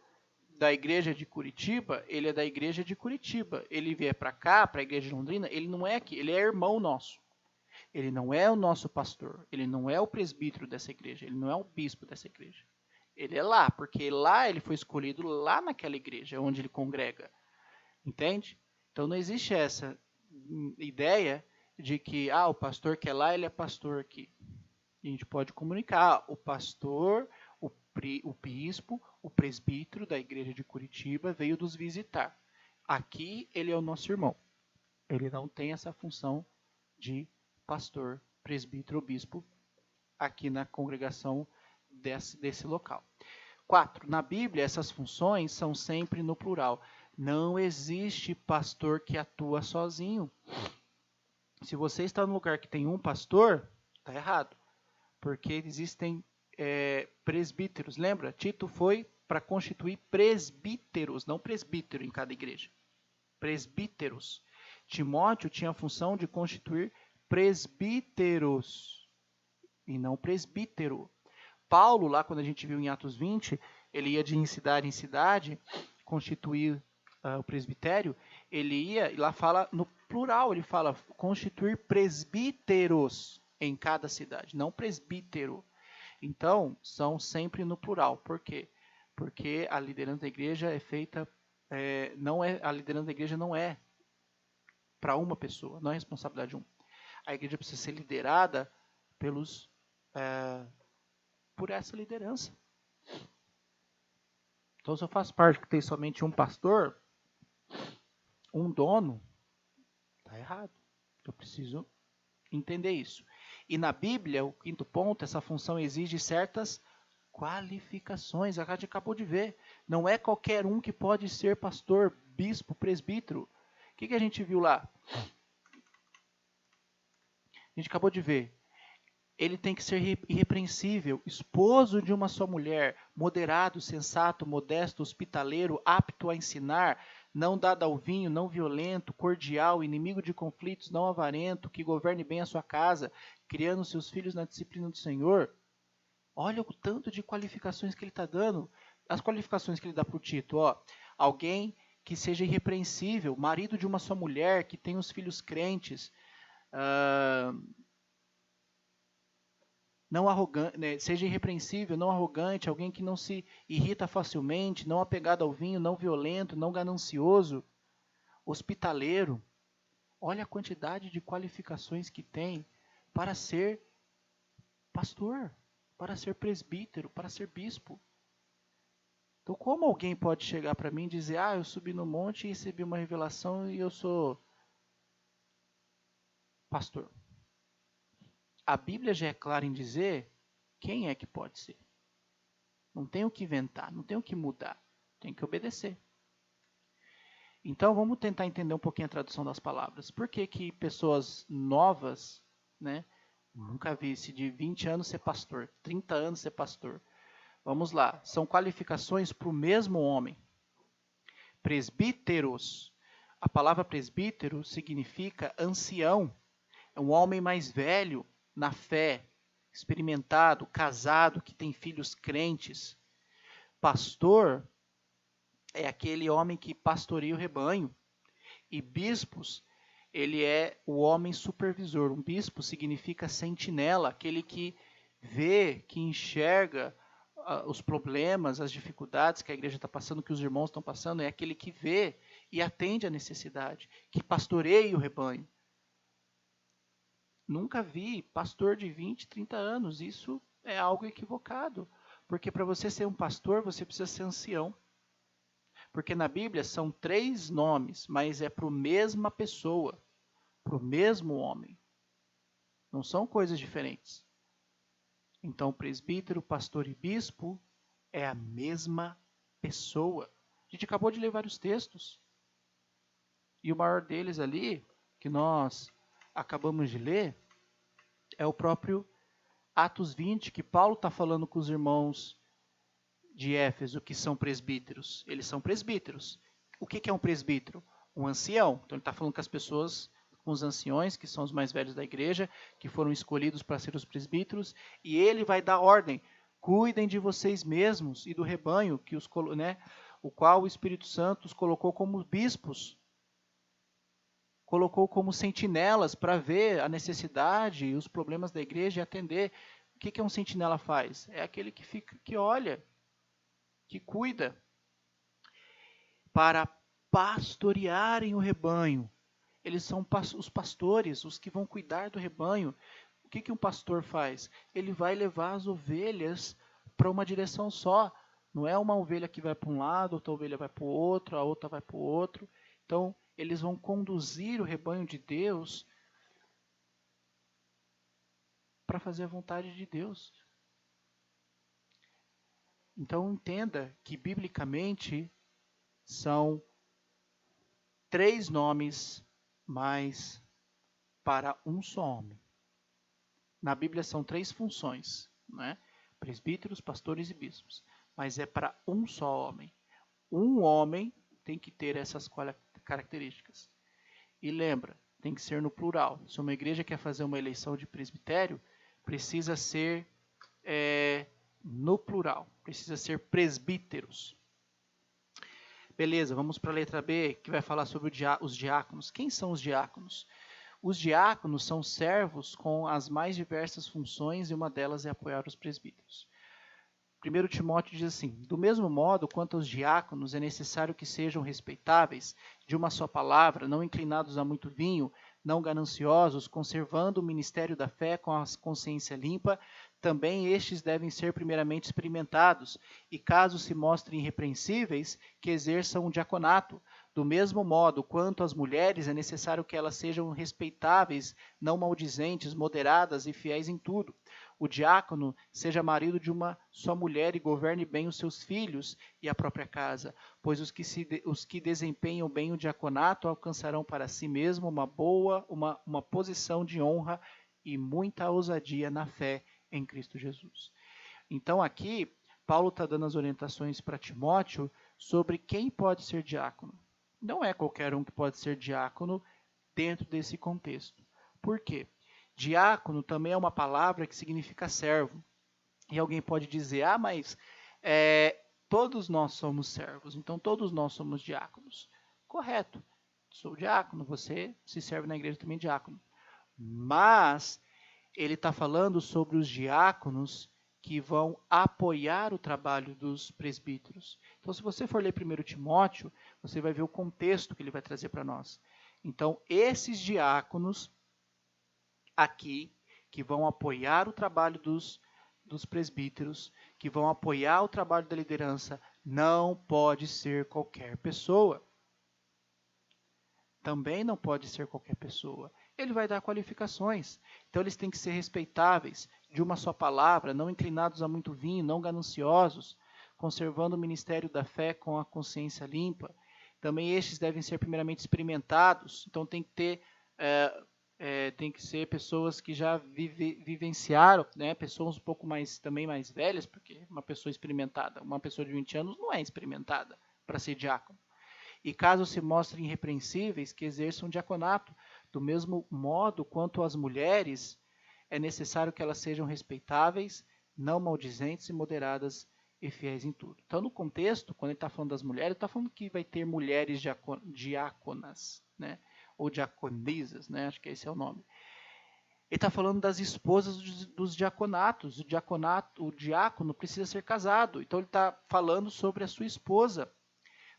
da igreja de Curitiba, ele é da igreja de Curitiba. Ele vier para cá, para a igreja de Londrina, ele não é aqui, ele é irmão nosso. Ele não é o nosso pastor, ele não é o presbítero dessa igreja, ele não é o bispo dessa igreja. Ele é lá, porque lá ele foi escolhido lá naquela igreja onde ele congrega. Entende? Então não existe essa ideia de que o pastor que é lá, ele é pastor aqui. A gente pode comunicar, o pastor, o bispo, o presbítero da igreja de Curitiba veio nos visitar. Aqui ele é o nosso irmão. Ele não tem essa função de pastor, presbítero ou bispo aqui na congregação desse local. 4. Na Bíblia, essas funções são sempre no plural. Não existe pastor que atua sozinho. Se você está num lugar que tem um pastor, está errado. Porque existem presbíteros. Lembra? Tito foi para constituir presbíteros, não presbítero em cada igreja. Presbíteros. Timóteo tinha a função de constituir presbíteros e não presbítero. Paulo, lá quando a gente viu em Atos 20, ele ia de cidade em cidade constituir o presbitério, ele ia, e lá fala no plural, ele fala constituir presbíteros em cada cidade, não presbítero. Então, são sempre no plural. Por quê? Porque a liderança da igreja é feita, a liderança da igreja não é para uma pessoa, não é responsabilidade de um. A igreja precisa ser liderada por essa liderança. Então, se eu faço parte que tem somente um pastor, um dono, está errado. Eu preciso entender isso. E na Bíblia, o 5º ponto, essa função exige certas qualificações. A gente acabou de ver. Não é qualquer um que pode ser pastor, bispo, presbítero. O que a gente viu lá? A gente acabou de ver. Ele tem que ser irrepreensível, esposo de uma só mulher, moderado, sensato, modesto, hospitaleiro, apto a ensinar, não dado ao vinho, não violento, cordial, inimigo de conflitos, não avarento, que governe bem a sua casa, criando seus filhos na disciplina do Senhor. Olha o tanto de qualificações que ele está dando. As qualificações que ele dá para o Tito, ó, alguém que seja irrepreensível, marido de uma só mulher, que tenha os filhos crentes, não arrogante, né, seja irrepreensível, não arrogante, alguém que não se irrita facilmente, não apegado ao vinho, não violento, não ganancioso, hospitaleiro. Olha a quantidade de qualificações que tem para ser pastor, para ser presbítero, para ser bispo. Então, como alguém pode chegar para mim e dizer, eu subi no monte e recebi uma revelação e eu sou pastor? A Bíblia já é clara em dizer quem é que pode ser. Não tem o que inventar, não tem o que mudar, tem que obedecer. Então, vamos tentar entender um pouquinho a tradução das palavras. Por que que pessoas novas, né, nunca vi esse de 20 anos ser pastor, 30 anos ser pastor. Vamos lá, são qualificações para o mesmo homem. Presbíteros. A palavra presbítero significa ancião. É um homem mais velho na fé, experimentado, casado, que tem filhos crentes. Pastor é aquele homem que pastoreia o rebanho. E bispos, ele é o homem supervisor. Um bispo significa sentinela, aquele que vê, que enxerga os problemas, as dificuldades que a igreja está passando, que os irmãos estão passando, é aquele que vê e atende à necessidade, que pastoreia o rebanho. Nunca vi pastor de 20, 30 anos. Isso é algo equivocado. Porque para você ser um pastor, você precisa ser ancião. Porque na Bíblia são 3 nomes, mas é para a mesma pessoa, para o mesmo homem. Não são coisas diferentes. Então, presbítero, pastor e bispo é a mesma pessoa. A gente acabou de ler vários textos. E o maior deles ali, que nós acabamos de ler, é o próprio Atos 20, que Paulo está falando com os irmãos de Éfeso, que são presbíteros. Eles são presbíteros. O que é um presbítero? Um ancião. Então ele está falando com as pessoas, com os anciões, que são os mais velhos da igreja, que foram escolhidos para ser os presbíteros, e ele vai dar ordem. Cuidem de vocês mesmos e do rebanho, que o qual o Espírito Santo os colocou como bispos. Colocou como sentinelas para ver a necessidade e os problemas da igreja e atender. O que um sentinela faz? É aquele que fica, que olha, que cuida, para pastorearem o rebanho. Eles são os pastores, os que vão cuidar do rebanho. O que um pastor faz? Ele vai levar as ovelhas para uma direção só. Não é uma ovelha que vai para um lado, outra ovelha vai para o outro, a outra vai para o outro. Então, eles vão conduzir o rebanho de Deus para fazer a vontade de Deus. Então, entenda que, biblicamente, são 3 nomes, mas para um só homem. Na Bíblia são 3 funções, né? Presbíteros, pastores e bispos. Mas é para um só homem. Um homem tem que ter essas características. E lembra, tem que ser no plural. Se uma igreja quer fazer uma eleição de presbitério, precisa ser no plural. Precisa ser presbíteros. Beleza, vamos para a letra B, que vai falar sobre os diáconos. Quem são os diáconos? Os diáconos são servos com as mais diversas funções e uma delas é apoiar os presbíteros. 1 Timóteo diz assim: do mesmo modo quanto aos diáconos é necessário que sejam respeitáveis, de uma só palavra, não inclinados a muito vinho, não gananciosos, conservando o ministério da fé com a consciência limpa, também estes devem ser primeiramente experimentados, e caso se mostrem irrepreensíveis, que exerçam um diaconato. Do mesmo modo, quanto às mulheres, é necessário que elas sejam respeitáveis, não maldizentes, moderadas e fiéis em tudo. O diácono seja marido de uma só mulher e governe bem os seus filhos e a própria casa, pois os que desempenham bem o diaconato alcançarão para si mesmo uma posição de honra e muita ousadia na fé em Cristo Jesus. Então aqui, Paulo está dando as orientações para Timóteo sobre quem pode ser diácono. Não é qualquer um que pode ser diácono dentro desse contexto. Por quê? Diácono também é uma palavra que significa servo. E alguém pode dizer, mas todos nós somos servos, então todos nós somos diáconos. Correto. Sou diácono, você se serve na igreja também diácono. Mas ele está falando sobre os diáconos que vão apoiar o trabalho dos presbíteros. Então, se você for ler 1 Timóteo, você vai ver o contexto que ele vai trazer para nós. Então, esses diáconos aqui, que vão apoiar o trabalho dos presbíteros, que vão apoiar o trabalho da liderança, não pode ser qualquer pessoa. Também não pode ser qualquer pessoa. Ele vai dar qualificações. Então eles têm que ser respeitáveis, de uma só palavra, não inclinados a muito vinho, não gananciosos, conservando o ministério da fé com a consciência limpa. Também estes devem ser primeiramente experimentados. Então tem que ter, tem que ser pessoas que já vivenciaram, né? Pessoas um pouco também mais velhas, porque uma pessoa experimentada, uma pessoa de 20 anos não é experimentada para ser diácono. E caso se mostrem irrepreensíveis, que exerçam diaconato. Do mesmo modo quanto as mulheres, é necessário que elas sejam respeitáveis, não maldizentes e moderadas e fiéis em tudo. Então, no contexto, quando ele está falando das mulheres, ele está falando que vai ter mulheres diáconas, né? Ou diaconisas, né? Acho que esse é o nome. Ele está falando das esposas dos diaconatos. O diácono precisa ser casado. Então, ele está falando sobre a sua esposa.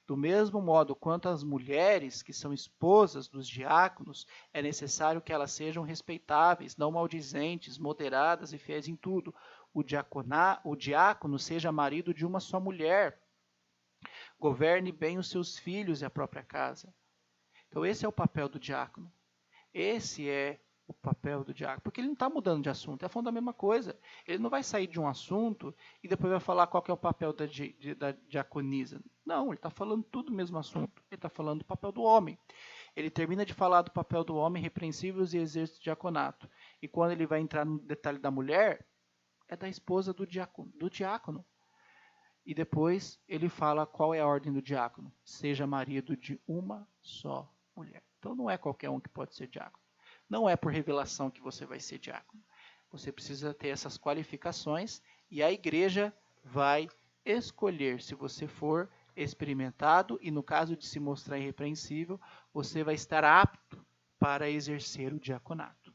Do mesmo modo quanto as mulheres, que são esposas dos diáconos, é necessário que elas sejam respeitáveis, não maldizentes, moderadas e fiéis em tudo. O diácono seja marido de uma só mulher. Governe bem os seus filhos e a própria casa. Então esse é o papel do diácono. Esse é o papel do diácono, porque ele não está mudando de assunto, está falando a mesma coisa. Ele não vai sair de um assunto e depois vai falar qual que é o papel da diaconisa. Não, ele está falando tudo o mesmo assunto. Ele está falando do papel do homem. Ele termina de falar do papel do homem, repreensíveis e exerce diaconato. E quando ele vai entrar no detalhe da mulher, é da esposa do diácono. E depois ele fala qual é a ordem do diácono. Seja marido de uma só mulher. Então não é qualquer um que pode ser diácono. Não é por revelação que você vai ser diácono. Você precisa ter essas qualificações e a igreja vai escolher se você for experimentado e no caso de se mostrar irrepreensível, você vai estar apto para exercer o diaconato.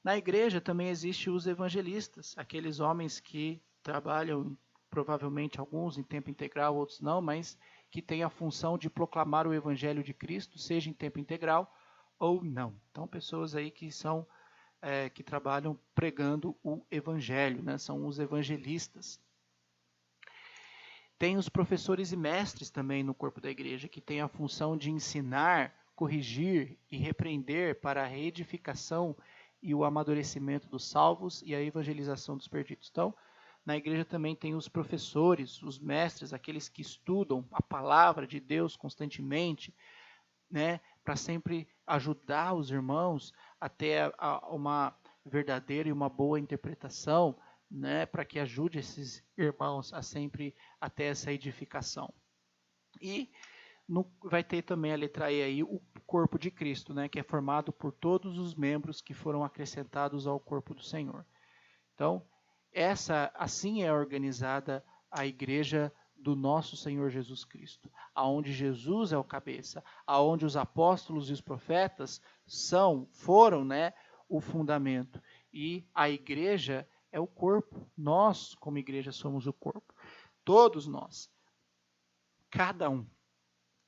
Na igreja também existem os evangelistas, aqueles homens que trabalham, provavelmente alguns em tempo integral, outros não, mas que têm a função de proclamar o evangelho de Cristo, seja em tempo integral ou não. Então, pessoas aí que são que trabalham pregando o evangelho, né? São os evangelistas. Tem os professores e mestres também no corpo da igreja, que têm a função de ensinar, corrigir e repreender para a reedificação e o amadurecimento dos salvos e a evangelização dos perdidos. Então, na igreja também tem os professores, os mestres, aqueles que estudam a palavra de Deus constantemente, né, para sempre ajudar os irmãos a ter uma verdadeira e uma boa interpretação, né, para que ajude esses irmãos a sempre até essa edificação. E vai ter também a letra E aí, o corpo de Cristo, né, que é formado por todos os membros que foram acrescentados ao corpo do Senhor. Então, assim é organizada a igreja do nosso Senhor Jesus Cristo, aonde Jesus é o cabeça, aonde os apóstolos e os profetas foram, né, o fundamento. E a igreja é o corpo. Nós, como igreja, somos o corpo. Todos nós. Cada um,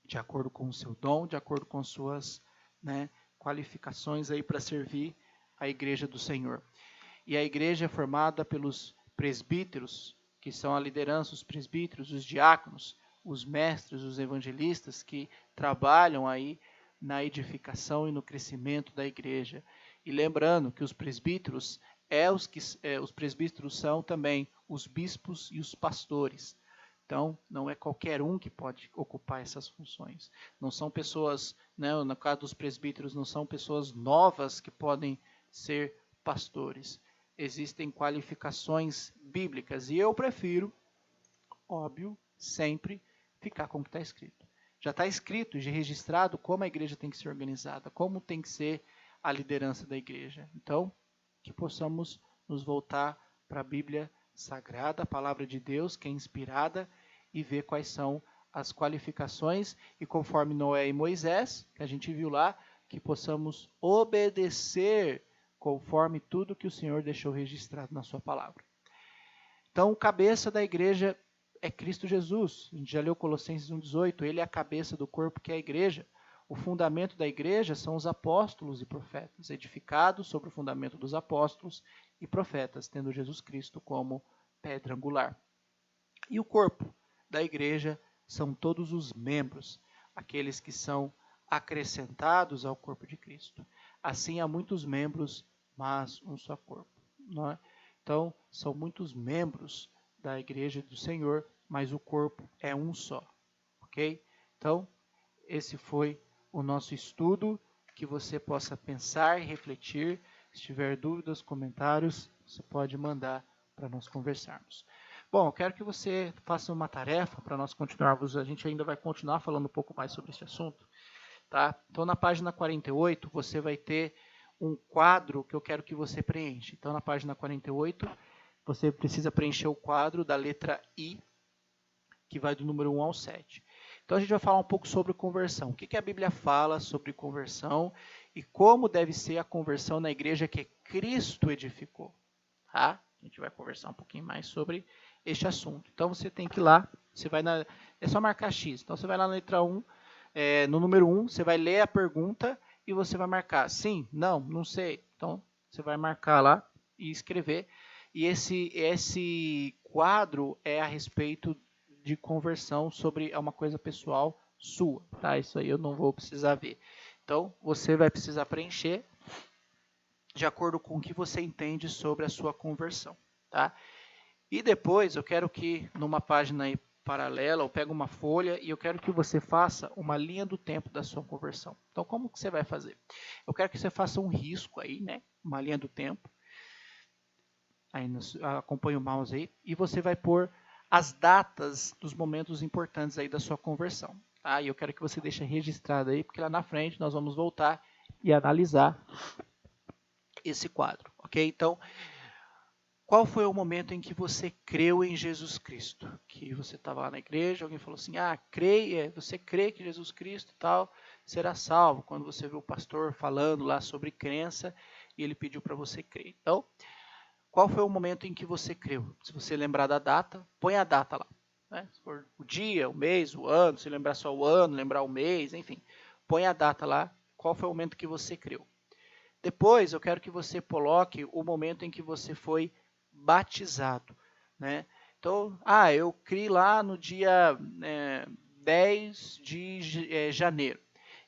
de acordo com o seu dom, de acordo com suas, né, qualificações aí para servir a igreja do Senhor. E a igreja é formada pelos presbíteros, que são a liderança, os presbíteros, os diáconos, os mestres, os evangelistas, que trabalham aí na edificação e no crescimento da igreja. E lembrando que os presbíteros os presbíteros são também os bispos e os pastores. Então, não é qualquer um que pode ocupar essas funções. Não são pessoas, né, no caso dos presbíteros, não são pessoas novas que podem ser pastores. Existem qualificações bíblicas e eu prefiro, óbvio, sempre ficar como está escrito. Já está escrito e registrado como a igreja tem que ser organizada, como tem que ser a liderança da igreja. Então, que possamos nos voltar para a Bíblia Sagrada, a palavra de Deus, que é inspirada, e ver quais são as qualificações, e conforme Noé e Moisés, que a gente viu lá, que possamos obedecer conforme tudo que o Senhor deixou registrado na sua palavra. Então, o cabeça da igreja é Cristo Jesus. A gente já leu Colossenses 1,18, ele é a cabeça do corpo que é a igreja. O fundamento da igreja são os apóstolos e profetas, edificados sobre o fundamento dos apóstolos e profetas, tendo Jesus Cristo como pedra angular. E o corpo da igreja são todos os membros, aqueles que são acrescentados ao corpo de Cristo. Assim, há muitos membros, mas um só corpo. Não é? Então, são muitos membros da igreja do Senhor, mas o corpo é um só. Ok? Então, esse foi o nosso estudo, que você possa pensar e refletir. Se tiver dúvidas, comentários, você pode mandar para nós conversarmos. Bom, eu quero que você faça uma tarefa para nós continuarmos. A gente ainda vai continuar falando um pouco mais sobre esse assunto. Tá? Então, na página 48, você vai ter um quadro que eu quero que você preencha. Então, na página 48, você precisa preencher o quadro da letra I, que vai do número 1 ao 7. Então, a gente vai falar um pouco sobre conversão. O que a Bíblia fala sobre conversão e como deve ser a conversão na igreja que Cristo edificou. Tá? A gente vai conversar um pouquinho mais sobre este assunto. Então, você tem que ir lá, é só marcar X. Então, você vai lá na letra 1, no número 1, você vai ler a pergunta e você vai marcar sim, não sei. Então, você vai marcar lá e escrever. E esse quadro é a respeito de conversão, é uma coisa pessoal sua, tá? Isso aí eu não vou precisar ver. Então, você vai precisar preencher de acordo com o que você entende sobre a sua conversão, tá? E depois eu quero que numa página aí paralela, eu pego uma folha e eu quero que você faça uma linha do tempo da sua conversão. Então, como que você vai fazer? Eu quero que você faça um risco aí, né? Uma linha do tempo. Aí acompanha o mouse aí e você vai pôr as datas dos momentos importantes aí da sua conversão. Tá? E eu quero que você deixe registrado aí, porque lá na frente nós vamos voltar e analisar esse quadro, ok? Então, qual foi o momento em que você creu em Jesus Cristo? Que você estava lá na igreja, alguém falou assim, você crê que Jesus Cristo tal será salvo. Quando você viu o pastor falando lá sobre crença e ele pediu para você crer. Então, qual foi o momento em que você creu? Se você lembrar da data, põe a data lá. Né? Se for o dia, o mês, o ano, se lembrar só o ano, lembrar o mês, enfim. Põe a data lá, qual foi o momento que você creu. Depois, eu quero que você coloque o momento em que você foi batizado. Né? Então, eu criei lá no dia 10 de janeiro.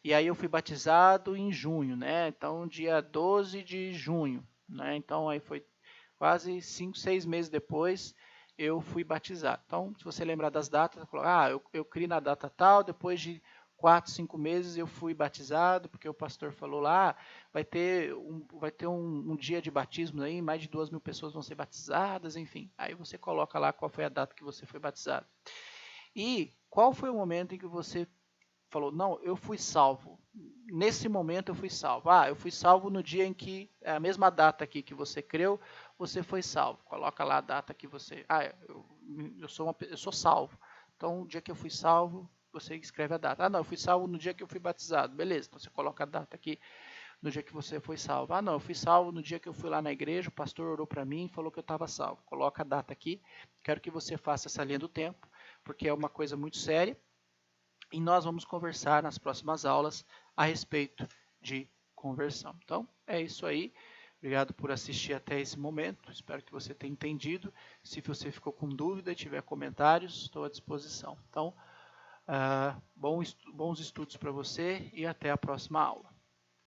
E aí eu fui batizado em junho. Né? Então, dia 12 de junho. Né? Então, aí foi quase 5, 6 meses depois, eu fui batizado. Então, se você lembrar das datas, eu criei na data tal, depois de 4, 5 meses eu fui batizado, porque o pastor falou lá, vai ter um dia de batismo aí, mais de 2.000 pessoas vão ser batizadas, enfim. Aí você coloca lá qual foi a data que você foi batizado. E qual foi o momento em que você falou, não, eu fui salvo. Nesse momento eu fui salvo. Eu fui salvo no dia em que, é a mesma data aqui que você creu, você foi salvo. Coloca lá a data que você... eu sou salvo. Então, o dia que eu fui salvo, você escreve a data. Eu fui salvo no dia que eu fui batizado. Beleza, então você coloca a data aqui no dia que você foi salvo. Eu fui salvo no dia que eu fui lá na igreja, o pastor orou para mim e falou que eu estava salvo. Coloca a data aqui. Quero que você faça essa linha do tempo, porque é uma coisa muito séria. E nós vamos conversar nas próximas aulas a respeito de conversão. Então, é isso aí. Obrigado por assistir até esse momento. Espero que você tenha entendido. Se você ficou com dúvida e tiver comentários, estou à disposição. Então, bons estudos para você e até a próxima aula.